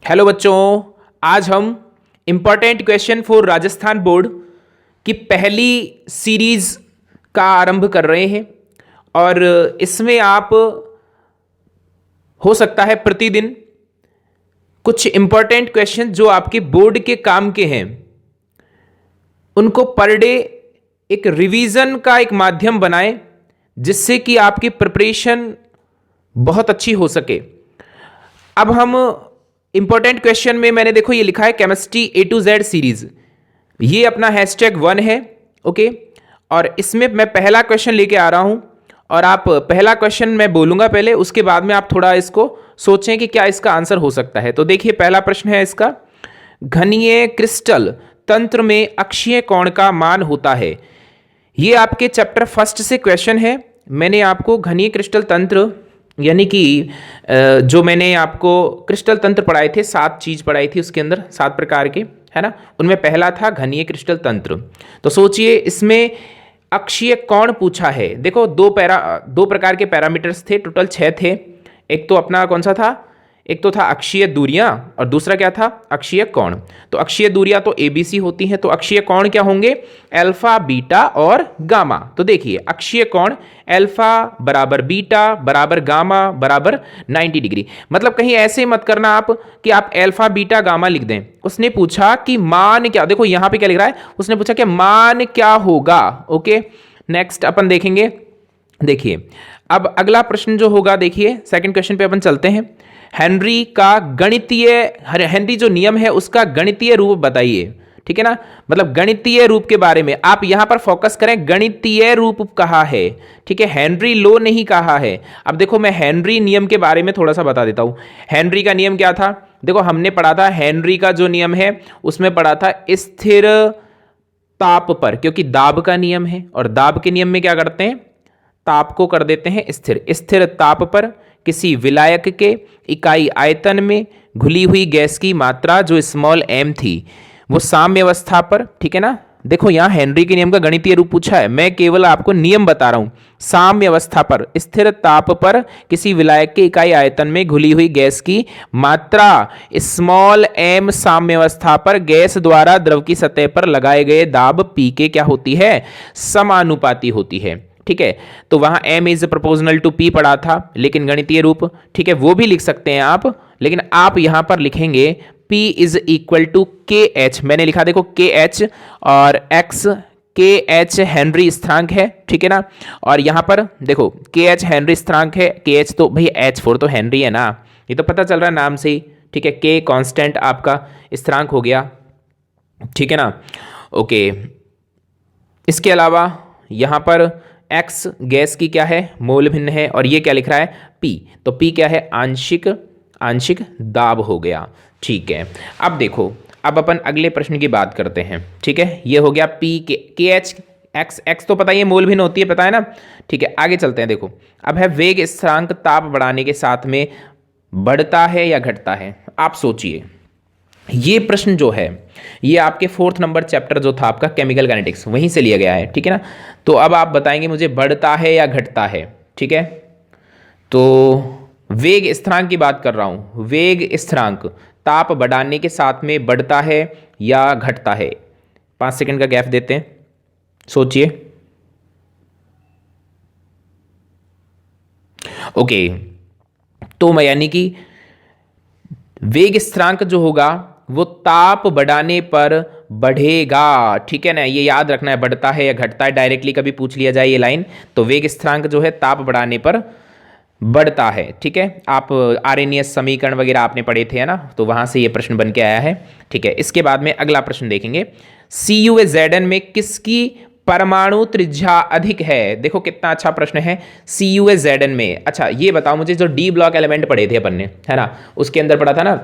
Hello बच्चों, आज हम important question for Rajasthan board की पहली सीरीज का आरंभ कर रहे हैं। और इसमें आप हो सकता है प्रतिदिन कुछ इम्पॉर्टेंट क्वेश्चन जो आपके बोर्ड के काम के हैं उनको पर डे एक रिवीजन का एक माध्यम बनाएं, जिससे कि आपकी प्रिपरेशन बहुत अच्छी हो सके। अब हम इंपॉर्टेंट क्वेश्चन में मैंने देखो ये लिखा है chemistry A to Z series, ये अपना #1 है। ओके, और इसमें मैं पहला क्वेश्चन लेके आ रहा हूं और आप पहला क्वेश्चन मैं बोलूंगा पहले, उसके बाद में आप थोड़ा इसको सोचें कि क्या इसका आंसर हो सकता है। तो देखिए पहला प्रश्न है इसका, घनीय क्रिस्टल तंत्र में अक्षीय कोण का मान होता है। ये आपके चैप्टर फर्स्ट से क्वेश्चन है। मैंने आपको घनीय क्रिस्टल तंत्र यानी कि जो मैंने आपको क्रिस्टल तंत्र पढ़ाए थे, 7 चीज पढ़ाई थी उसके अंदर, 7 प्रकार के, है ना। उनमें पहला था घनीय क्रिस्टल तंत्र। तो सोचिए इसमें अक्षीय कोण पूछा है। देखो दो प्रकार के पैरामीटर्स थे, टोटल 6 थे। एक तो अपना कौन सा था, एक तो था अक्षीय दूरियां और दूसरा क्या था, अक्षीय कोण। तो अक्षीय दूरियां तो ABC होती हैं, तो अक्षीय कोण क्या होंगे, अल्फा बीटा और गामा। तो देखिए अक्षीय कोण अल्फा बराबर बीटा बराबर गामा बराबर 90 डिग्री। मतलब कहीं ऐसे मत करना आप कि आप अल्फा बीटा गामा लिख दें। उसने पूछा कि मान क्या, देखो यहां पे क्या लिख रहा है, उसने पूछा कि मान क्या होगा। ओके, नेक्स्ट अपन देखेंगे। देखिए अब अगला प्रश्न जो होगा, देखिए सेकंड क्वेश्चन पे अपन चलते हैं। हेनरी जो नियम है उसका गणितीय रूप बताइए। ठीक है ना, मतलब गणितीय रूप के बारे में आप यहां पर फोकस करें, गणितीय रूप कहा है। ठीक है, हेनरी लॉ नहीं कहा है। अब देखो मैं हेनरी नियम के बारे में थोड़ा सा बता देता हूं। हेनरी का नियम क्या था, देखो हमने पढ़ा था हेनरी का जो नियम है उसमें पढ़ा था स्थिर ताप पर, क्योंकि दाब का नियम है और दाब के नियम में क्या करते हैं, ताप को कर देते हैं स्थिर। स्थिर ताप पर किसी विलायक के इकाई आयतन में घुली हुई गैस की मात्रा जो स्मॉल m थी वो साम्य अवस्था पर, ठीक है ना। देखो यहां हेनरी के नियम का गणितीय रूप पूछा है, मैं केवल आपको नियम बता रहा हूं। साम्य अवस्था पर स्थिर ताप पर किसी विलायक के इकाई आयतन में घुली हुई गैस की मात्रा स्मॉल m साम्य अवस्था पर गैस द्वारा द्रव की सतह पर लगाए गए दाब P के क्या होती है, समानुपाती होती है। ठीक है, तो वहां m is proportional to p पढ़ा था, लेकिन गणितीय रूप, ठीक है, वो भी लिख सकते हैं आप, लेकिन आप यहां पर लिखेंगे p is equal to KH। मैंने लिखा देखो KH और x, KH हेनरी स्थिरांक है, ठीक है ना। और यहां पर देखो KH हेनरी स्थिरांक है, KH तो भाई H4 तो हेनरी है ना, ये तो पता चल रहा है नाम से ही। ठीक है, K कांस्टेंट आपका स्थिरांक हो गया, ठीक है ना। ओके, इसके अलावा यहां पर x गैस की क्या है, मोल भिन्न है, और ये क्या लिख रहा है P, तो P क्या है, आंशिक दाब हो गया। ठीक है, अब देखो अब अपन अगले प्रश्न की बात करते हैं। ठीक है, ये हो गया P के H, x तो पता ही है मोल भिन्न होती है, पता है ना। ठीक है, आगे चलते हैं। देखो अब है वेग स्थिरांक ताप बढ़ाने के साथ में बढ़ता है या घटता है। आप सोचिए ये प्रश्न जो है ये आपके 4th नंबर चैप्टर जो था आपका केमिकल काइनेटिक्स, वहीं से लिया गया है, ठीक है ना। तो अब आप बताएंगे मुझे बढ़ता है या घटता है। ठीक है, तो वेग स्थिरांक की बात कर रहा हूं, वेग स्थिरांक ताप बढ़ाने के साथ में बढ़ता है या घटता है। 5 सेकंड का गैप देते हैं, सोचिए। ओके, तो मैं यानी कि वेग स्थिरांक जो होगा वो ताप बढ़ाने पर बढ़ेगा, ठीक है ना। ये याद रखना है, बढ़ता है या घटता है, डायरेक्टली कभी पूछ लिया जाए ये लाइन, तो वेग स्थिरांक जो है ताप बढ़ाने पर बढ़ता है। ठीक है, आप आर्हेनियस समीकरण वगैरह आपने पढ़े थे, है ना, तो वहां से ये प्रश्न बन के आया है। ठीक है, इसके बाद में अगला प्रश्न देखेंगे, CuSZn में किसकी परमाणु त्रिज्या अधिक है। देखो कितना अच्छा प्रश्न है, CuSZn में। अच्छा ये बताओ मुझे, जो डी ब्लॉक एलिमेंट पढ़े थे अपन ने, है ना, उसके अंदर पढ़ा था ना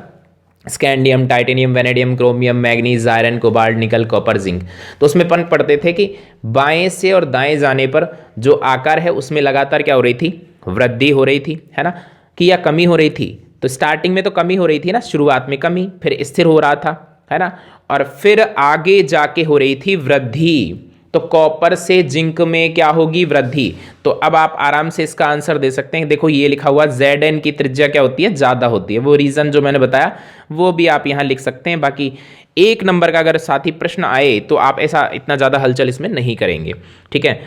scandium, titanium, vanadium, chromium, manganese, iron, cobalt, निकल, कॉपर, जिंक। तो उसमें अपन पढ़ते थे कि बाएं से और दाएं जाने पर जो आकार है उसमें लगातार क्या हो रही थी, वृद्धि हो रही थी, है ना, कि या कमी हो रही थी। तो स्टार्टिंग में तो कमी हो रही थी ना, शुरुआत में कमी, फिर स्थिर हो रहा था, है ना, और फिर आगे जाके हो रही थी वृद्धि। तो कॉपर से जिंक में क्या होगी, वृद्धि। तो अब आप आराम से इसका आंसर दे सकते हैं। देखो ये लिखा हुआ Zn की त्रिज्या क्या होती है, ज्यादा होती है। वो रीजन जो मैंने बताया वो भी आप यहां लिख सकते हैं। बाकी एक नंबर का अगर साथ ही प्रश्न आए तो आप ऐसा इतना ज्यादा हलचल इसमें नहीं करेंगे, ठीक है।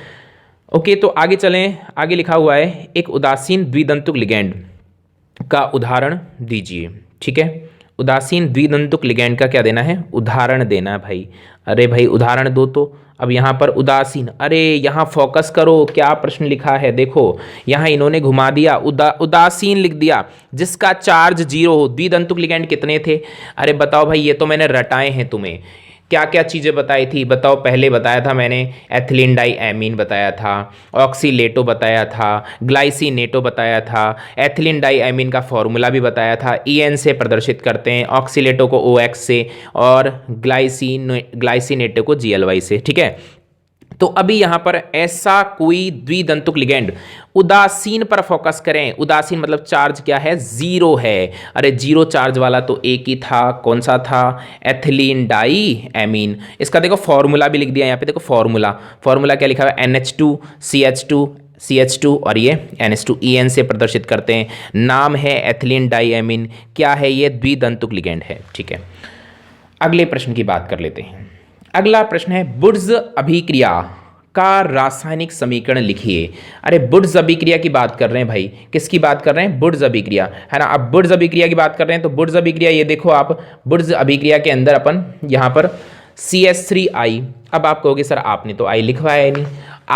ओके, तो आगे चलें। आगे लिखा हुआ है एक उदासीन द्विदंतुक लिगैंड का उदाहरण दीजिए, ठीक है। उदासीन द्विदंतुक लिगैंड का क्या देना है, उदाहरण देना है भाई। अरे भाई उदाहरण दो। तो अब यहाँ पर उदासीन, अरे यहाँ फोकस करो, क्या प्रश्न लिखा है देखो, यहाँ इन्होंने घुमा दिया, उदासीन लिख दिया जिसका चार्ज 0 हो। द्विदंतुक लिगैंड कितने थे, अरे बताओ भाई, ये तो मैंने रटाए हैं तुम्हें। क्या क्या चीज़ें बताई थी बताओ, पहले बताया था मैंने एथिलीन डाई एमीन बताया था, ऑक्सीलेटो बताया था, ग्लाइसिनेटो बताया था, एथिलीन डाई एमीन का फॉर्मूला भी बताया था, EN से प्रदर्शित करते हैं, ऑक्सीलेटो को OX से और ग्लाइसिनेटो को GLY से, ठीक है। तो अभी यहां पर ऐसा कोई द्विदंतुक लिगैंड, उदासीन पर फोकस करें। उदासीन मतलब चार्ज क्या है, 0 है। अरे 0 चार्ज वाला तो एक ही था, कौन सा था, एथिलीन डाई एमीन। इसका देखो फॉर्मूला भी लिख दिया यहाँ पे, देखो फॉर्मूला क्या लिखा है, NH2CH2 और ये NH2 EN से प्रदर्शित करते हैं। नाम है एथिलीन डाई एमीन, क्या है ये, द्विदंतुक लिगैंड है, ठीक है। अगले प्रश्न की बात कर लेते हैं। अगला प्रश्न है वुड्स अभिक्रिया का रासायनिक समीकरण लिखिए। अरे वुड्स अभिक्रिया की बात कर रहे हैं भाई, किसकी बात कर रहे हैं, वुड्स अभिक्रिया, है ना। अब वुड्स अभिक्रिया की बात कर रहे हैं तो वुड्स अभिक्रिया, ये देखो आप, वुड्स अभिक्रिया के अंदर अपन यहाँ पर CH3I। अब आप कहोगे सर आपने तो I लिखवाया ही नहीं।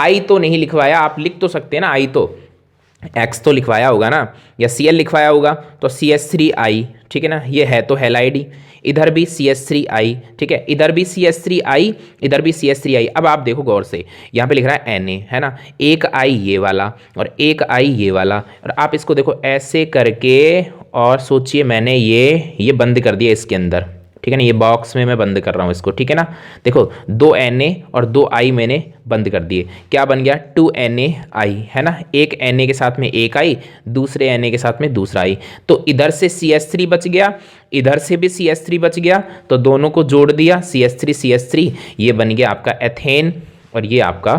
I तो नहीं लिखवाया, आप लिख तो सकते हैं ना, I तो X तो लिखवाया होगा ना, या Cl लिखवाया होगा, तो CH3I, ठीक है ना। ये है तो हैलाइड, इधर भी CH3I, ठीक है, इधर भी CH3I, इधर भी CH3I। अब आप देखो गौर से, यहाँ पे लिख रहा है Na, है ना, एक I ये वाला और एक I ये वाला, और आप इसको देखो ऐसे करके और सोचिए, मैंने ये बंद कर दिया इसके अंदर, ठीक है ना, ये बॉक्स में मैं बंद कर रहा हूँ इसको, ठीक है ना। देखो 2 Na और 2 I मैंने बंद कर दिए, क्या बन गया, 2 NaI, है ना। एक Na के साथ में एक I, दूसरे Na के साथ में दूसरा I। तो इधर से CH3 बच गया, इधर से भी CH3 बच गया, तो दोनों को जोड़ दिया, CH3 ये बन गया आपका एथेन, और ये आपका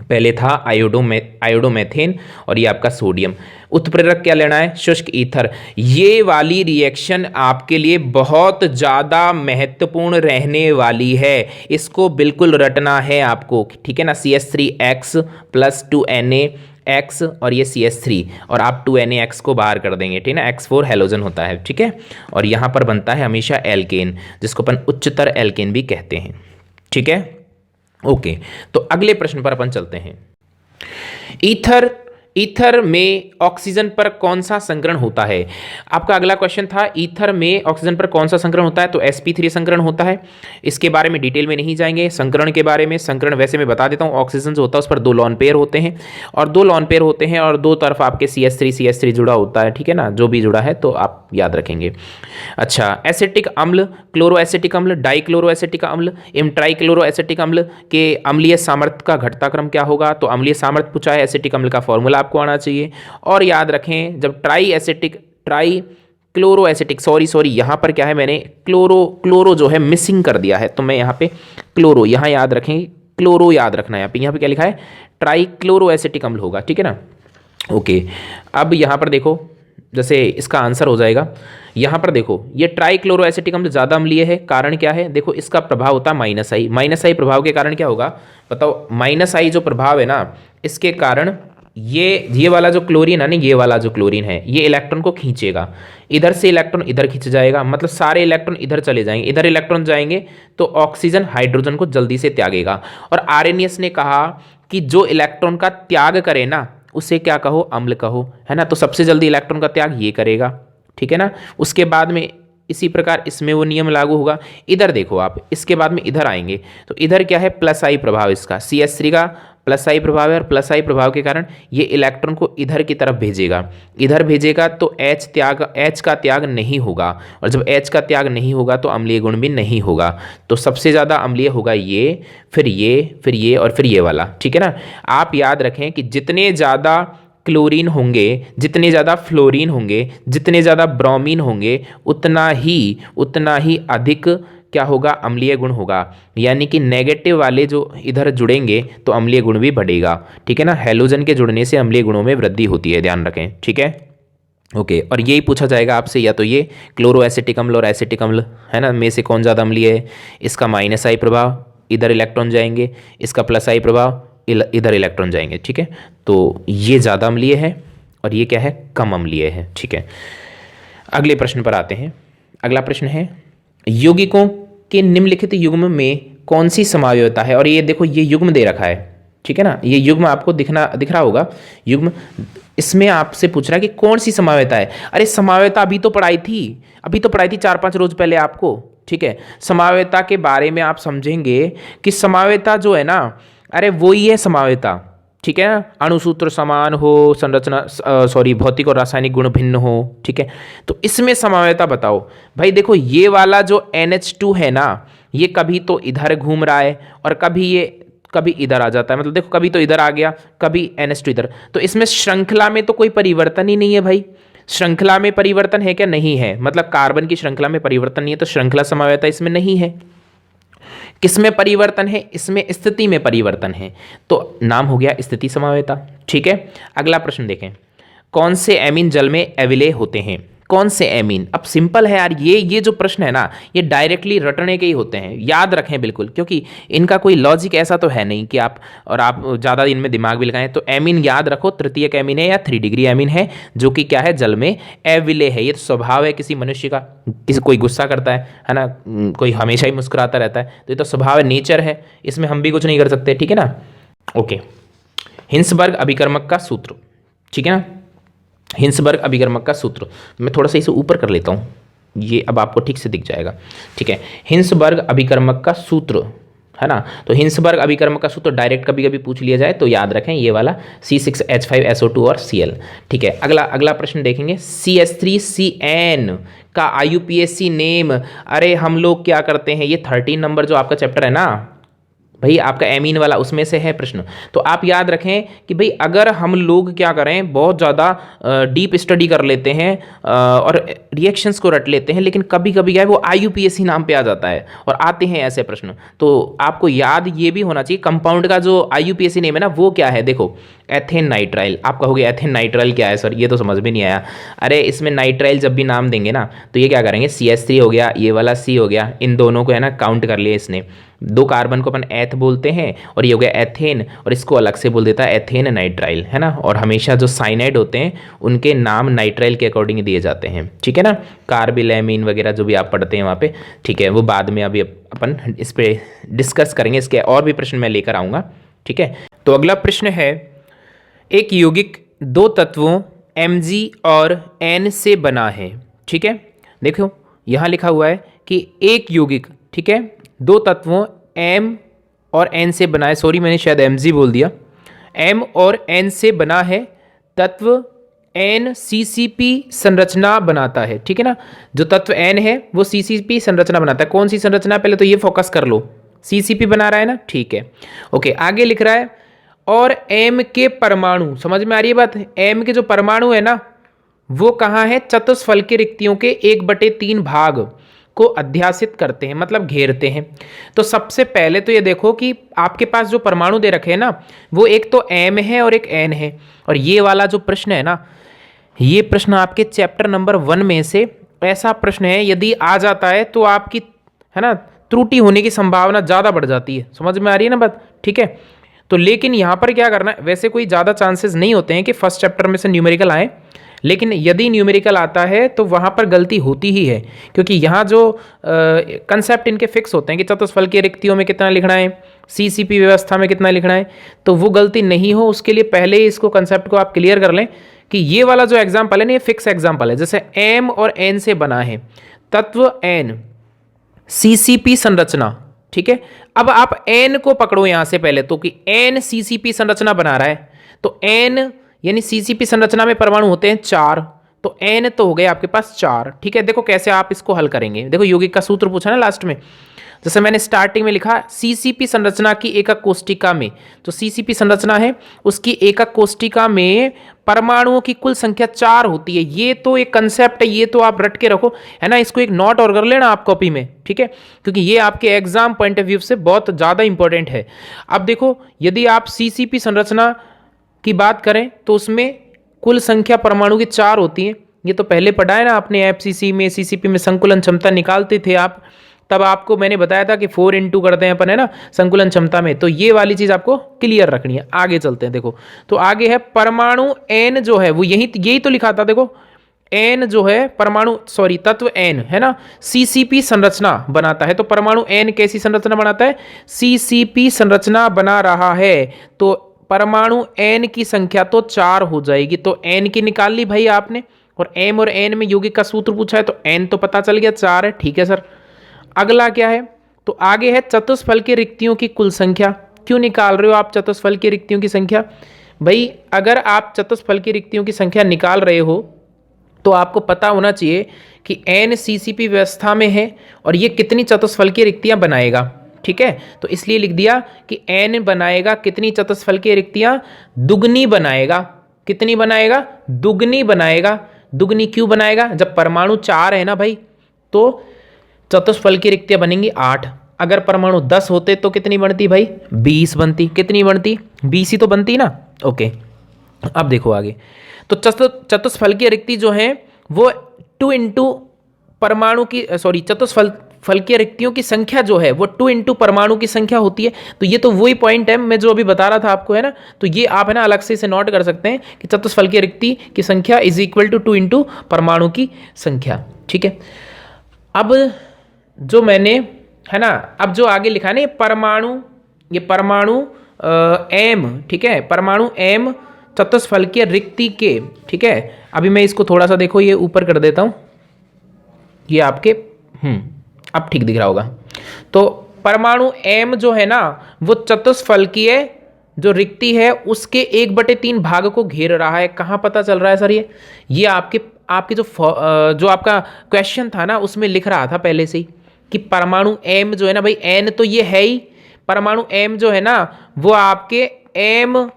पहले था आयोडोमेथेन, और ये आपका सोडियम। उत्प्रेरक क्या लेना है, शुष्क ईथर। ये वाली रिएक्शन आपके लिए बहुत ज़्यादा महत्वपूर्ण रहने वाली है, इसको बिल्कुल रटना है आपको, ठीक है ना। CH3X प्लस 2NaX और ये CH3, और आप 2NaX को बाहर कर देंगे, ठीक है ना, X4 हेलोजन होता है, ठीक है। और यहाँ पर बनता है हमेशा एल्केन, जिसको अपन उच्चतर एल्केन भी कहते हैं, ठीक है। ओके, तो अगले प्रश्न पर अपन चलते हैं। ईथर में ऑक्सीजन पर कौन सा संकरण होता है। आपका अगला क्वेश्चन था ईथर में ऑक्सीजन पर कौन सा संकरण होता है, तो sp3 संकरण होता है। इसके बारे में डिटेल में नहीं जाएंगे, संकरण के बारे में। संकरण वैसे मैं बता देता हूँ, ऑक्सीजन जो होता है उस पर 2 लॉन पेयर होते हैं, और 2 लॉन पेयर होते हैं, और 2 तरफ आपके CH3 जुड़ा होता है, ठीक है ना, जो भी जुड़ा है तो आप याद रखेंगे। अच्छा, एसिटिक अम्ल, क्लोरो एसिटिक अम्ल, डाइक्लोरो एसिटिक अम्ल, ट्राइक्लोरो एसिटिक अम्ल के अम्लीय सामर्थ्य का घटताक्रम क्या होगा, तो अम्लीय सामर्थ्य पूछा है, एसिटिक अम्ल का फॉर्मूला आपको आना चाहिए। और याद रखें, जब क्लोरो एसिटिक, सॉरी यहाँ पर क्या है, मैंने क्लोरो जो है मिसिंग कर दिया है, तो मैं यहाँ पे क्लोरो, यहाँ याद रखें, क्लोरो याद रखना है। यहाँ पे क्या लिखा है, ट्राइक्लोरो एसिटिक अम्ल होगा, ठीक है ना। ओके, अब यहाँ पर देखो, जैसे इसका आंसर हो जाएगा, यहाँ पर देखो ये ट्राइक्लोरो एसिटिक अम्ल ज़्यादा अम्लीय है, कारण क्या है, देखो इसका प्रभाव होता है -I प्रभाव के कारण क्या होगा बताओ, -I जो प्रभाव है ना, इसके कारण ये वाला जो क्लोरीन है ना, ये वाला जो क्लोरीन है, ये इलेक्ट्रॉन को खींचेगा, इधर से इलेक्ट्रॉन इधर खींच जाएगा, मतलब सारे इलेक्ट्रॉन इधर चले जाएंगे, इधर इलेक्ट्रॉन जाएंगे तो ऑक्सीजन हाइड्रोजन को जल्दी से त्यागेगा। और आर्रेनियस ने कहा कि जो इलेक्ट्रॉन का त्याग करे ना, उसे क्या कहो, अम्ल कहो, है ना। तो सबसे जल्दी इलेक्ट्रॉन का त्याग ये करेगा, ठीक है ना। उसके बाद में इसी प्रकार इसमें वो नियम लागू होगा। इधर देखो आप, इसके बाद में इधर आएंगे तो इधर क्या है, +I प्रभाव, इसका CH3 का +I प्रभाव है, और +I प्रभाव के कारण ये इलेक्ट्रॉन को इधर की तरफ भेजेगा, तो H का त्याग नहीं होगा, और जब H का त्याग नहीं होगा तो अम्लीय गुण भी नहीं होगा। तो सबसे ज़्यादा अम्लीय होगा ये, फिर ये और फिर ये वाला, ठीक है ना। आप याद रखें कि जितने ज़्यादा क्लोरीन होंगे, जितने ज़्यादा फ्लोरीन होंगे, जितने ज़्यादा ब्रोमीन होंगे, उतना ही अधिक क्या होगा, अम्लीय गुण होगा, यानी कि नेगेटिव वाले जो इधर जुड़ेंगे तो अम्लीय गुण भी बढ़ेगा, ठीक है ना। हैलोजन के जुड़ने से अम्लीय गुणों में वृद्धि होती है, ध्यान रखें, ठीक है। ओके, और यही पूछा जाएगा आपसे, या तो ये क्लोरो एसिटिक अम्ल और एसिटिक अम्ल है ना, में से कौन ज़्यादा अम्लीय है। इसका माइनस आई प्रभाव, इधर इलेक्ट्रॉन जाएंगे, इसका प्लस आई प्रभाव, इधर इलेक्ट्रॉन जाएंगे, ठीक है। तो ये ज़्यादा अम्लीय है और ये क्या है, कम अम्लीय है, ठीक है। अगले प्रश्न पर आते हैं। अगला प्रश्न है, यौगिकों के निम्नलिखित युग्म में कौन सी समवायता है। और ये देखो, ये युग्म दे रखा है, ठीक है ना, ये युग्म आपको दिख रहा होगा युग्म। इसमें आपसे पूछ रहा है कि कौन सी समवायता है। अरे समवायता अभी तो पढ़ाई थी 4-5 रोज पहले आपको, ठीक है। समवायता के बारे में आप समझेंगे कि समवायता जो है ना, अरे वो ही है समवायता, ठीक है ना। अणुसूत्र समान हो, संरचना भौतिक और रासायनिक गुण भिन्न हो, ठीक है। तो इसमें समवायता बताओ भाई। देखो ये वाला जो NH2 है ना, ये कभी तो इधर घूम रहा है और कभी इधर आ जाता है, मतलब देखो कभी तो इधर आ गया, कभी NH2 इधर। तो इसमें श्रृंखला में तो कोई परिवर्तन ही नहीं है भाई। श्रृंखला में परिवर्तन है क्या, नहीं है, मतलब कार्बन की श्रृंखला में परिवर्तन नहीं है, तो श्रृंखला समवायता इसमें नहीं है। किसमें परिवर्तन है, इसमें स्थिति में परिवर्तन है, तो नाम हो गया स्थिति समवायता, ठीक है। अगला प्रश्न देखें, कौन से एमीन जल में अविलेय होते हैं। कौन से एमीन, अब सिंपल है यार, ये जो प्रश्न है ना, ये डायरेक्टली रटने के ही होते हैं, याद रखें बिल्कुल, क्योंकि इनका कोई लॉजिक ऐसा तो है नहीं कि आप ज़्यादा इनमें दिमाग भी लगाएं। तो एमीन याद रखो, तृतीयक एमीन है या 3 डिग्री एमीन है, जो कि क्या है, जल में अविलेय है। ये तो स्वभाव है किसी मनुष्य का, कोई गुस्सा करता है ना, कोई हमेशा ही मुस्कुराता रहता है, तो ये तो स्वभाव है, नेचर है, इसमें हम भी कुछ नहीं कर सकते, ठीक है ना। ओके, हिंसबर्ग अभिकर्मक का सूत्र, ठीक है ना। हिंसबर्ग अभिकर्मक का सूत्र मैं थोड़ा सा इसे ऊपर कर लेता हूँ, ये अब आपको ठीक से दिख जाएगा, ठीक है। हिंसबर्ग अभिकर्मक का सूत्र है ना, तो हिंसबर्ग अभिकर्मक का सूत्र डायरेक्ट कभी कभी पूछ लिया जाए तो याद रखें, ये वाला C6H5SO2 और Cl, ठीक है। अगला प्रश्न देखेंगे, CH3CN का IUPAC नेम। अरे हम लोग क्या करते हैं, ये 13 नंबर जो आपका चैप्टर है ना भाई, आपका एमीन वाला, उसमें से है प्रश्न। तो आप याद रखें कि भाई अगर हम लोग क्या करें, बहुत ज़्यादा डीप स्टडी कर लेते हैं और रिएक्शंस को रट लेते हैं, लेकिन कभी कभी क्या है, वो IUPAC नाम पे आ जाता है और आते हैं ऐसे प्रश्न। तो आपको याद ये भी होना चाहिए, कंपाउंड का जो IUPAC नेम है ना, वो क्या है, देखो एथेन नाइट्राइल। आपका हो गया एथेन नाइट्राइल क्या है सर, ये तो समझ में नहीं आया। अरे इसमें नाइट्राइल जब भी नाम देंगे ना, तो ये क्या करेंगे, CH3 हो गया, ये वाला C हो गया, इन दोनों को है ना काउंट कर लिया इसने, 2 कार्बन को अपन एथ बोलते हैं, और ये हो गया एथेन, और इसको अलग से बोल देता है एथेन नाइट्राइल, है ना। और हमेशा जो साइनाइड होते हैं उनके नाम नाइट्राइल के अकॉर्डिंग दिए जाते हैं, ठीक है ना। कार्बिलैमीन वगैरह जो भी आप पढ़ते हैं वहाँ पे, ठीक है, वो बाद में अभी अपन इस पर डिस्कस करेंगे, इसके और भी प्रश्न मैं लेकर आऊँगा, ठीक है। तो अगला प्रश्न है, एक यौगिक 2 तत्वों Mg और N से बना है, ठीक है। देखो यहाँ लिखा हुआ है कि एक यौगिक, ठीक है, 2 तत्वों M और N से बना है, सॉरी मैंने शायद Mg बोल दिया, M और N से बना है, तत्व N CCP संरचना बनाता है, ठीक है ना। जो तत्व N है वो CCP संरचना बनाता है। कौन सी संरचना, पहले तो ये फोकस कर लो, CCP बना रहा है ना, ठीक है। ओके, आगे लिख रहा है, और M के परमाणु, समझ में आ रही है बात, M के जो परमाणु है ना, वो कहाँ है, चतुष्फलकीय रिक्तियों के 1/3 भाग को अध्यासित करते हैं, मतलब घेरते हैं। तो सबसे पहले तो ये देखो कि आपके पास जो परमाणु दे रखे हैं ना, वो एक तो M है और एक N है। और ये वाला जो प्रश्न है ना, ये प्रश्न आपके चैप्टर नंबर 1 में से ऐसा प्रश्न है, यदि आ जाता है तो आपकी है ना त्रुटि होने की संभावना ज़्यादा बढ़ जाती है। समझ में आ रही है ना बात, ठीक है। तो लेकिन यहाँ पर क्या करना है, वैसे कोई ज़्यादा चांसेस नहीं होते हैं कि फर्स्ट चैप्टर में से न्यूमेरिकल आए, लेकिन यदि न्यूमेरिकल आता है तो वहाँ पर गलती होती ही है, क्योंकि यहाँ जो कंसेप्ट इनके फिक्स होते हैं कि चतुष्फलकीय रिक्तियों में कितना लिखना है, CCP व्यवस्था में कितना लिखना है, तो वो गलती नहीं हो उसके लिए पहले ही इसको कंसेप्ट को आप क्लियर कर लें कि ये वाला जो एग्जाम्पल है ना, ये फिक्स एग्जाम्पल है। जैसे M और N से बना है, तत्व N CCP संरचना, ठीक है। अब आप N को पकड़ो यहां से पहले तो, कि N CCP संरचना बना रहा है, तो N यानी CCP संरचना में परमाणु होते हैं 4, तो N तो हो गए आपके पास 4, ठीक है। देखो कैसे आप इसको हल करेंगे, देखो यौगिक का सूत्र पूछा ना लास्ट में, जैसे मैंने स्टार्टिंग में लिखा सीसीपी संरचना की एकक कोष्टिका में, तो सीसीपी संरचना है उसकी एकक कोष्टिका में परमाणुओं की कुल संख्या 4 होती है। ये तो एक कंसेप्ट है, ये तो आप रट के रखो, है ना, इसको एक नोट और कर लेना आप कॉपी में, ठीक है, क्योंकि ये आपके एग्जाम पॉइंट ऑफ व्यू से बहुत ज़्यादा इंपॉर्टेंट है। अब देखो, यदि आप सीसीपी संरचना की बात करें तो उसमें कुल संख्या परमाणु की 4 होती है। ये तो पहले पढ़ा है ना आपने, एफसीसी में, सीसीपी में संकुलन क्षमता निकालते थे आप, तब आपको मैंने बताया था कि 4 इंटू करते हैं अपन, है ना, संकुलन क्षमता में। तो ये वाली चीज आपको क्लियर रखनी है। आगे चलते हैं, देखो तो आगे है परमाणु एन जो है वो यही तो लिखा था, देखो एन जो है परमाणु, सॉरी तत्व एन, है ना, सीसीपी संरचना बनाता है। तो परमाणु एन कैसी संरचना बनाता है? सीसीपी संरचना बना रहा है। तो परमाणु एन की संख्या तो 4 हो जाएगी, तो एन की निकाल ली भाई आपने, और एम और एन में यौगिक का सूत्र पूछा है तो एन तो पता चल गया 4 है, ठीक है सर। अगला क्या है? तो आगे है चतुष्फल की रिक्तियों की कुल संख्या। क्यों निकाल रहे हो आप चतुष्फल की रिक्तियों की संख्या? भाई अगर आप चतुष्फल की रिक्तियों की संख्या निकाल रहे हो तो आपको पता होना चाहिए कि एन सीसीपी व्यवस्था में है और ये कितनी चतुष्फल की रिक्तियां बनाएगा, ठीक है। तो इसलिए लिख दिया कि एन बनाएगा कितनी चतुष्फल की रिक्तियां? दुगनी बनाएगा। कितनी बनाएगा? दुगनी बनाएगा। दुगनी क्यों बनाएगा? जब परमाणु 4 है ना भाई, तो चतुष्फल की रिक्तियां बनेंगी 8। अगर परमाणु 10 होते तो कितनी बनती भाई? 20 बनती। कितनी बनती? 20 ही तो बनती ना। ओके, अब देखो आगे। तो चतुष्फल की रिक्ति जो है वो 2 इंटू परमाणु की, सॉरी चतुष्फल की रिक्तियों की संख्या जो है वो 2 इंटू परमाणु की संख्या होती है। तो ये तो वही पॉइंट है मैं जो अभी बता रहा था आपको, है ना। तो ये आप है ना अलग से इसे नोट कर सकते हैं कि चतुष्फल की रिक्ति की संख्या इज इक्वल टू 2 इंटू परमाणु की संख्या, ठीक है। अब जो मैंने, है ना, अब जो आगे लिखा है ना, ये परमाणु एम, ठीक है, परमाणु एम चतुष्फल की रिक्ति के, ठीक है। अभी मैं इसको थोड़ा सा देखो ये ऊपर कर देता हूं, ये आपके अब ठीक दिख रहा होगा। तो परमाणु एम जो है ना वो चतुष्फल की जो रिक्ति है उसके 1/3 भाग को घेर रहा है। कहाँ पता चल रहा है सर? ये आपके जो आपका क्वेश्चन था ना उसमें लिख रहा था पहले से ही कि परमाणु एम जो है ना भाई, एन तो ये है ही, परमाणु एम जो है ना वो आपके एम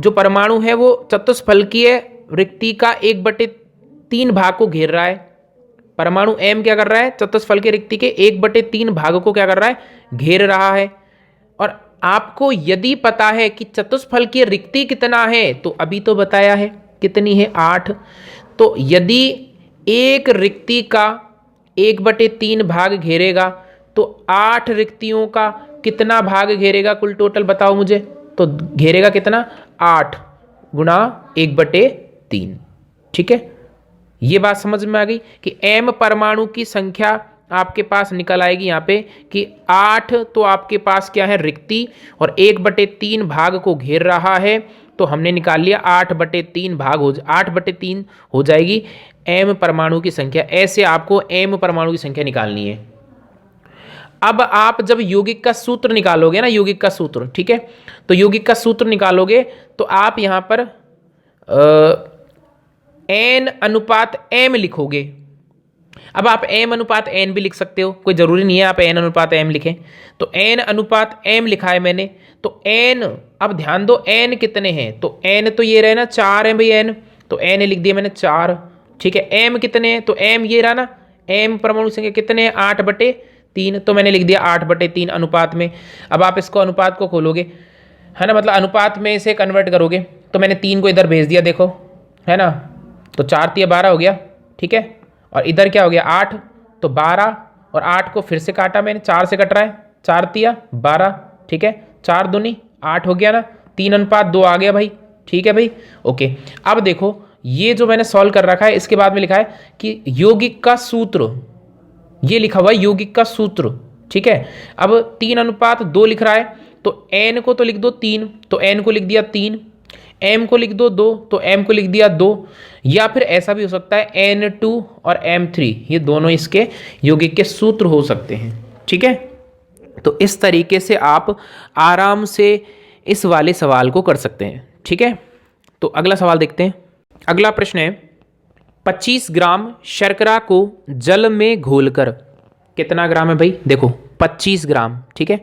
जो परमाणु है वो चतुष्फलकीय रिक्ति का 1/3 भाग को घेर रहा है। परमाणु एम क्या कर रहा है? चतुष्फलकीय रिक्ति के 1/3 भाग को क्या कर रहा है? घेर रहा है। और आपको यदि पता है कि चतुष्फलकीय रिक्ति कितना है, तो अभी तो बताया है कितनी है? 8। तो यदि एक रिक्ति का 1/3 भाग घेरेगा तो 8 रिक्तियों का कितना भाग घेरेगा? कुल टोटल बताओ मुझे। तो घेरेगा कितना? 8 गुणा 1/3, ठीक है। ये बात समझ में आ गई कि एम परमाणु की संख्या आपके पास निकल आएगी यहाँ पे कि 8 तो आपके पास क्या है? रिक्ति, और 1/3 भाग को घेर रहा है। तो हमने निकाल लिया 8/3 हो जाएगी एम परमाणु की संख्या। ऐसे आपको एम परमाणु की संख्या निकालनी है। अब आप जब यौगिक का सूत्र निकालोगे ना, यौगिक का सूत्र, ठीक है, तो यौगिक का सूत्र निकालोगे तो आप यहां पर एन अनुपात एम लिखोगे। अब आप एम अनुपात एन भी लिख सकते हो, कोई जरूरी नहीं है आप एन अनुपात एम लिखें। तो एन अनुपात एम लिखा है मैंने। तो एन, अब ध्यान दो एन कितने हैं? तो एन तो ये रहे ना 4 है भाई एन, तो एन लिख दिया मैंने 4, ठीक है। एम कितने हैं? तो एम ये रहा ना, एम परमाणु संख्या कितने हैं? 8/3, तो मैंने लिख दिया 8/3 अनुपात में। अब आप इसको अनुपात को खोलोगे, है ना, मतलब अनुपात में इसे कन्वर्ट करोगे। तो मैंने 3 को इधर भेज दिया, देखो, है ना, तो 4 × 12 हो गया, ठीक है। और इधर क्या हो गया? 8, तो 12, और 8 को फिर से काटा मैंने, 4 से कट रहा है, 4 × 12, ठीक है, 4 दूनी 8 हो गया ना, 3:2 आ गया भाई, ठीक है भाई, ओके। अब देखो ये जो मैंने सॉल्व कर रखा है इसके बाद में लिखा है कि यौगिक का सूत्र, ये लिखा हुआ है यौगिक का सूत्र, ठीक है। अब 3:2 लिख रहा है, तो एन को तो लिख दो 3, तो एन को लिख दिया 3, एम को लिख दो 2, तो एम को लिख दिया 2, या फिर ऐसा भी हो सकता है N2 और M3, ये दोनों इसके यौगिक के सूत्र हो सकते हैं, ठीक है। तो इस तरीके से आप आराम से इस वाले सवाल को कर सकते हैं, ठीक है। तो अगला सवाल देखते हैं। अगला प्रश्न है 25 ग्राम शर्करा को जल में घोलकर, कितना ग्राम है भाई? देखो 25 ग्राम, ठीक है,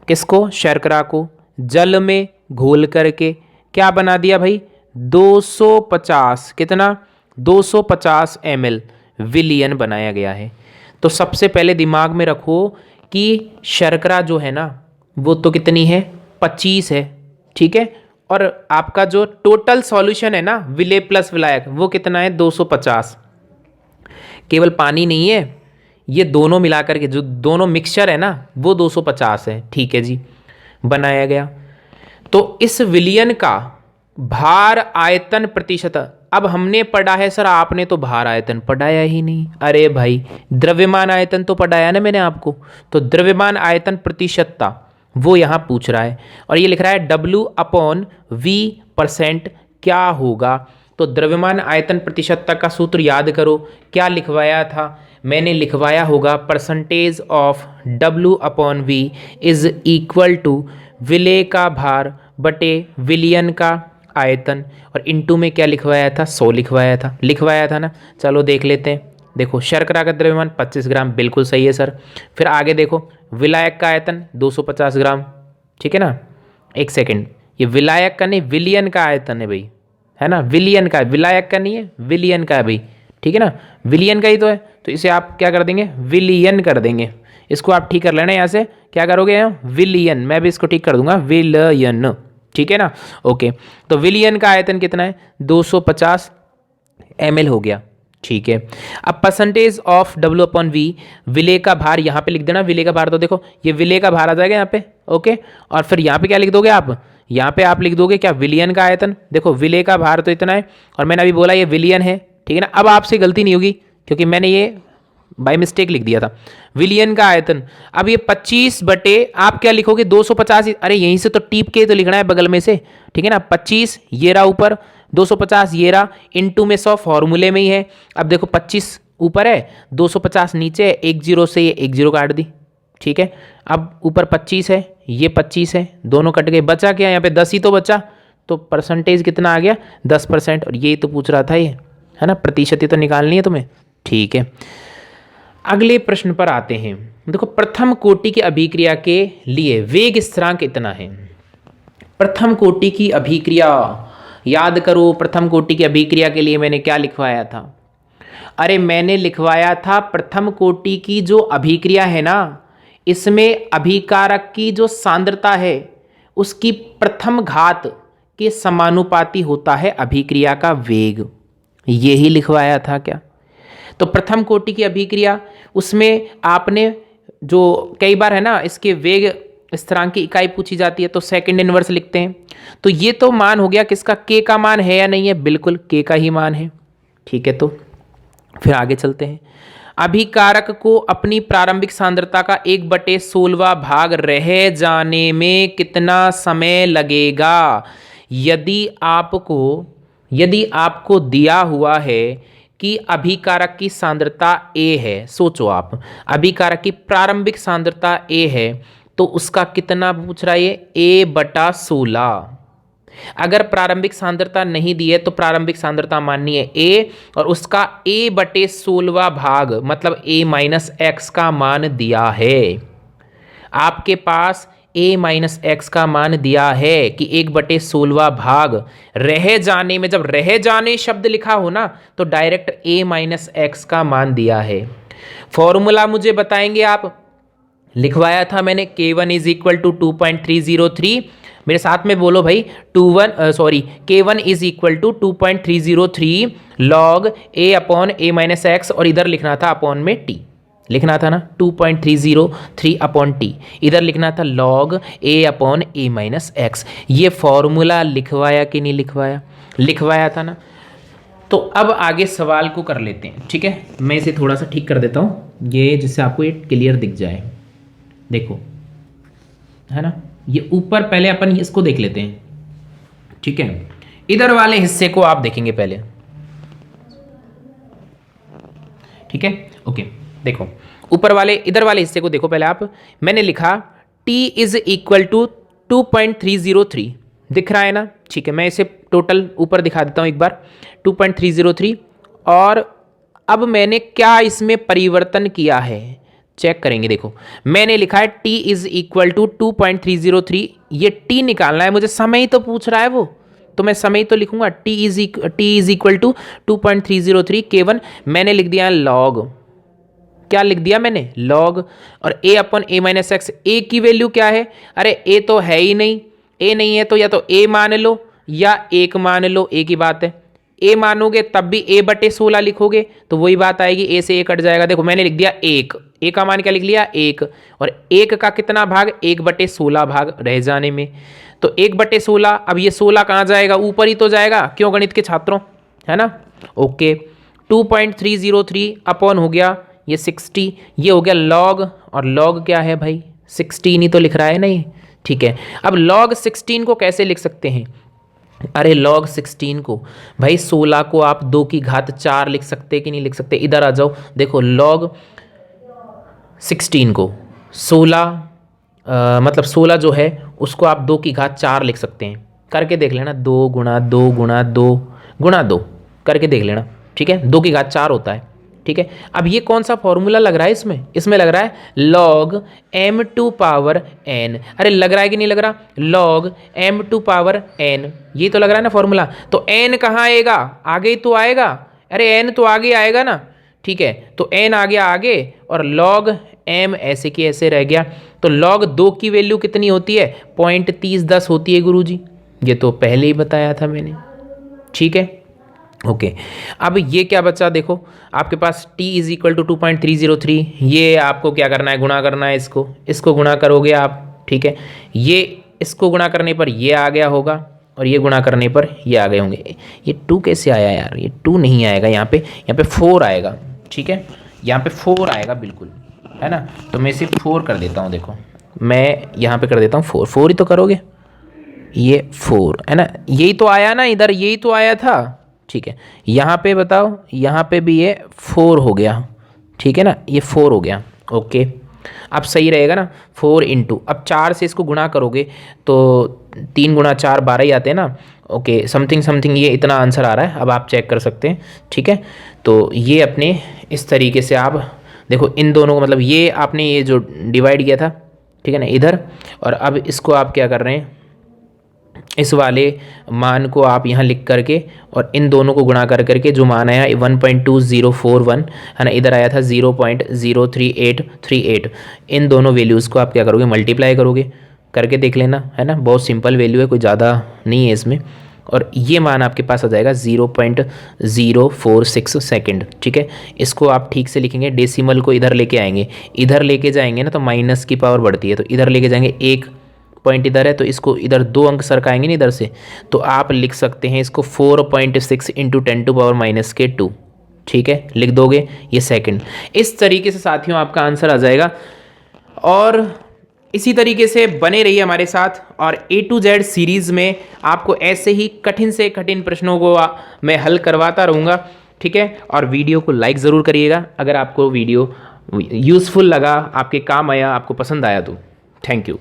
किसको, शर्करा को जल में घोल करके क्या बना दिया भाई, 250, कितना, 250 ml विलियन बनाया गया है। तो सबसे पहले दिमाग में रखो कि शर्करा जो है ना वो तो कितनी है, 25 है, ठीक है, और आपका जो टोटल सॉल्यूशन है ना विलेय प्लस विलायक वो कितना है, 250। केवल पानी नहीं है, ये दोनों मिलाकर के जो दोनों मिक्सचर है ना वो 250 है, ठीक है जी, बनाया गया। तो इस विलियन का भार आयतन प्रतिशत, अब हमने पढ़ा है सर, आपने तो भार आयतन पढ़ाया ही नहीं। अरे भाई द्रव्यमान आयतन तो पढ़ाया ना मैंने आपको, तो द्रव्यमान आयतन प्रतिशतता वो यहाँ पूछ रहा है और ये लिख रहा है W/V% क्या होगा। तो द्रव्यमान आयतन प्रतिशतता का सूत्र याद करो, क्या लिखवाया था, मैंने लिखवाया होगा percentage of W/V is equal to विलेय का भार बटे विलियन का आयतन, और इनटू में क्या लिखवाया था, 100 लिखवाया था ना। चलो देख लेते हैं। देखो शर्करा का द्रव्यमान 25 ग्राम, बिल्कुल सही है सर। फिर आगे देखो विलायक का आयतन 250 ग्राम, ठीक है ना। एक सेकंड, ये विलायक का नहीं विलियन का आयतन है भाई, है ना, विलियन का, विलायक का नहीं है, विलियन का है भाई, ठीक है ना, विलियन का ही तो है। तो इसे आप क्या कर देंगे, विलियन कर देंगे। इसको आप ठीक कर लेना, यहाँ से क्या करोगे यहाँ, विलियन, मैं भी इसको ठीक कर दूंगा विलियन, ठीक है ना। ओके, तो विलियन का आयतन कितना है, 250 ml हो गया, ठीक है। अब परसेंटेज ऑफ W/V, विलेय का भार यहाँ पे लिख देना, विलेय का भार, तो देखो ये विलेय का भार आ जाएगा यहाँ पे, ओके। और फिर यहाँ पे क्या लिख दोगे आप, यहाँ पे आप लिख दोगे क्या, विलियन का आयतन। देखो विलेय का भार तो इतना है और मैंने अभी बोला ये विलियन है, ठीक है ना। अब आपसे गलती नहीं होगी क्योंकि मैंने ये बाय मिस्टेक लिख दिया था, विलियन का आयतन। अब ये 25 बटे आप क्या लिखोगे, 250, अरे यहीं से तो टीप के तो लिखना है बगल में से, ठीक है ना। 25 ये रहा ऊपर, 250 ये रहा, इनटू में 100 फॉर्मूले में ही है। अब देखो 25 ऊपर है, 250 नीचे है, एक जीरो से ये एक जीरो काट दी, ठीक है। अब ऊपर 25 है, ये 25 है, दोनों कट गए, बचा क्या, यहाँ पे 10 ही तो बचा। तो परसेंटेज कितना आ गया, 10%। और ये तो पूछ रहा था ये, है ना, प्रतिशत ही तो निकालनी है तुम्हें, ठीक है। अगले प्रश्न पर आते हैं। देखो प्रथम कोटि की अभिक्रिया के लिए वेग स्थिरांक कितना है। प्रथम कोटि की अभिक्रिया याद करो, प्रथम कोटि की अभिक्रिया के लिए मैंने क्या लिखवाया था, अरे मैंने लिखवाया था प्रथम कोटि की जो अभिक्रिया है ना, इसमें अभिकारक की जो सांद्रता है उसकी प्रथम घात के समानुपाती होता है अभिक्रिया का वेग, यही लिखवाया था क्या। तो प्रथम कोटि की अभिक्रिया, उसमें आपने जो कई बार है ना इसके वेग स्थिरांक की इकाई पूछी जाती है तो सेकंड इनवर्स लिखते हैं। तो ये तो मान हो गया किसका, के का मान है या नहीं है, बिल्कुल के का ही मान है, ठीक है। तो फिर आगे चलते हैं। अभिकारक को अपनी प्रारंभिक सांद्रता का 1/16 भाग रह जाने में कितना समय लगेगा। यदि आपको दिया हुआ है कि अभिकारक की सांद्रता A है, सोचो आप अभिकारक की प्रारंभिक सांद्रता A है तो उसका कितना पूछ रहा है, A/16। अगर प्रारंभिक सांद्रता नहीं दी है तो प्रारंभिक सांद्रता माननी है A और उसका A/16 भाग मतलब A-x का मान दिया है। आपके पास A-x का मान दिया है कि 1/16 भाग रह जाने में, जब रह जाने शब्द लिखा हो ना तो डायरेक्ट A-x का मान दिया है। फॉर्मूला मुझे बताएंगे आप, लिखवाया था मैंने K1 इज इक्वल टू 2.303, मेरे साथ में बोलो भाई, K1 is equal to 2.303 log A/A-x और इधर लिखना था अपॉन में T, लिखना था ना 2.303 अपॉन T, इधर लिखना था log A/A-x। ये फॉर्मूला लिखवाया कि नहीं लिखवाया, लिखवाया था ना। तो अब आगे सवाल को कर लेते हैं, ठीक है। मैं इसे थोड़ा सा ठीक कर देता हूँ ये, जिससे आपको ये क्लियर दिख जाए। देखो है ना, ये ऊपर पहले अपन इसको देख लेते हैं, ठीक है। इधर वाले हिस्से को आप देखेंगे पहले, ठीक है, ओके। देखो ऊपर वाले इधर वाले हिस्से को देखो पहले आप, मैंने लिखा T इज इक्वल टू 2.303, दिख रहा है ना, ठीक है। मैं इसे टोटल ऊपर दिखा देता हूं एक बार, 2.303। और अब मैंने क्या इसमें परिवर्तन किया है, चेक करेंगे। देखो मैंने लिखा है t इज इक्वल टू 2.303, ये t निकालना है मुझे, समय ही तो पूछ रहा है वो, तो मैं समय ही तो लिखूंगा। t is equal to 2.303 K1 मैंने लिख दिया लॉग, क्या लिख दिया मैंने, लॉग, और a upon a minus x, a की वैल्यू क्या है, अरे a तो है ही नहीं, a नहीं है तो या तो a मान लो या 1 मान लो, a की बात है, a मानोगे तब भी a बटे 16 लिखोगे तो वही बात आएगी, a से a कट जाएगा। देखो मैंने लिख दिया 1, a का मान क्या लिख लिया 1, और 1 का कितना भाग, 1 बटे 16 भाग रह जाने में, तो 1 बटे 16, अब ये 16 कहाँ जाएगा, ऊपर ही तो जाएगा, क्यों गणित के छात्रों, है ना। ओके 2.303 अपॉन हो गया ये 60, ये हो गया लॉग, और लॉग क्या है भाई 16 ही तो लिख रहा है नहीं, ठीक है। अब लॉग 16 को कैसे लिख सकते हैं, अरे लॉग 16 को भाई 16 को आप 2 की घात 4 लिख सकते कि नहीं लिख सकते, इधर आ जाओ। देखो लॉग 16 को 16 मतलब 16 जो है उसको आप 2 की घात 4 लिख सकते हैं, करके देख लेना, 2 गुणा 2 गुणा 2 गुणा 2 करके देख लेना, ठीक है, 2 की घात 4 होता है, ठीक है। अब ये कौन सा फॉर्मूला लग रहा है इसमें, इसमें लग रहा है log m2 पावर n, अरे लग रहा है कि नहीं लग रहा, log m2 पावर n, ये तो लग रहा है ना फॉर्मूला, तो n कहाँ आएगा, आगे ही तो आएगा, अरे n तो आगे आएगा ना, ठीक है, तो n आ गया आगे और log m ऐसे की ऐसे रह गया, तो log 2 की वैल्यू कितनी होती है, 0.3010 होती है गुरुजी, ये तो पहले ही बताया था मैंने, ठीक है। ओके अब ये क्या बचा, देखो आपके पास t इज इक्वल टू 2.303, ये आपको क्या करना है, गुणा करना है, इसको गुणा करोगे आप, ठीक है, ये इसको गुणा करने पर ये आ गया होगा और ये गुणा करने पर ये आ गए होंगे। ये 2 कैसे आया यार, ये 2 नहीं आएगा, यहाँ पे 4 आएगा, ठीक है, यहाँ पे 4 आएगा बिल्कुल, है ना, तो मैं इसे 4 कर देता हूँ, देखो मैं यहाँ पे कर देता हूँ 4 ही तो करोगे, ये 4 है ना, यही तो आया ना इधर, यही तो आया था, ठीक है। यहाँ पे बताओ, यहाँ पे भी ये 4 हो गया, ठीक है ना, ये 4 हो गया, ओके अब सही रहेगा ना, 4 इंटू, अब 4 से इसको गुणा करोगे तो 3 गुणा 4 12 ही आते हैं ना, ओके समथिंग समथिंग ये इतना आंसर आ रहा है, अब आप चेक कर सकते हैं, ठीक है। तो ये अपने इस तरीके से आप देखो इन दोनों को, मतलब ये आपने ये जो डिवाइड किया था, ठीक है ना इधर, और अब इसको आप क्या कर रहे हैं, इस वाले मान को आप यहाँ लिख करके और इन दोनों को गुणा कर करके जो मान आया 1.2041 है ना, इधर आया था 0.03838, इन दोनों वैल्यूज़ को आप क्या करोगे, मल्टीप्लाई करोगे, करके देख लेना, है ना, बहुत सिंपल वैल्यू है, कोई ज़्यादा नहीं है इसमें, और ये मान आपके पास आ जाएगा 0.046 सेकेंड, ठीक है। इसको आप ठीक से लिखेंगे, डेसिमल को इधर लेके आएंगे, इधर लेके जाएंगे ना तो माइनस की पावर बढ़ती है, तो इधर लेके जाएंगे, एक पॉइंट इधर है तो इसको इधर 2 अंक सरकाएंगे ना इधर से, तो आप लिख सकते हैं इसको 4.6 इंटू 10⁻⁻2, ठीक है, लिख दोगे ये सेकंड। इस तरीके से साथियों आपका आंसर आ जाएगा, और इसी तरीके से बने रहिए हमारे साथ, और A to Z सीरीज़ में आपको ऐसे ही कठिन से कठिन प्रश्नों को मैं हल करवाता रहूँगा, ठीक है। और वीडियो को लाइक ज़रूर करिएगा अगर आपको वीडियो यूज़फुल लगा, आपके काम आया, आपको पसंद आया तो। Thank you.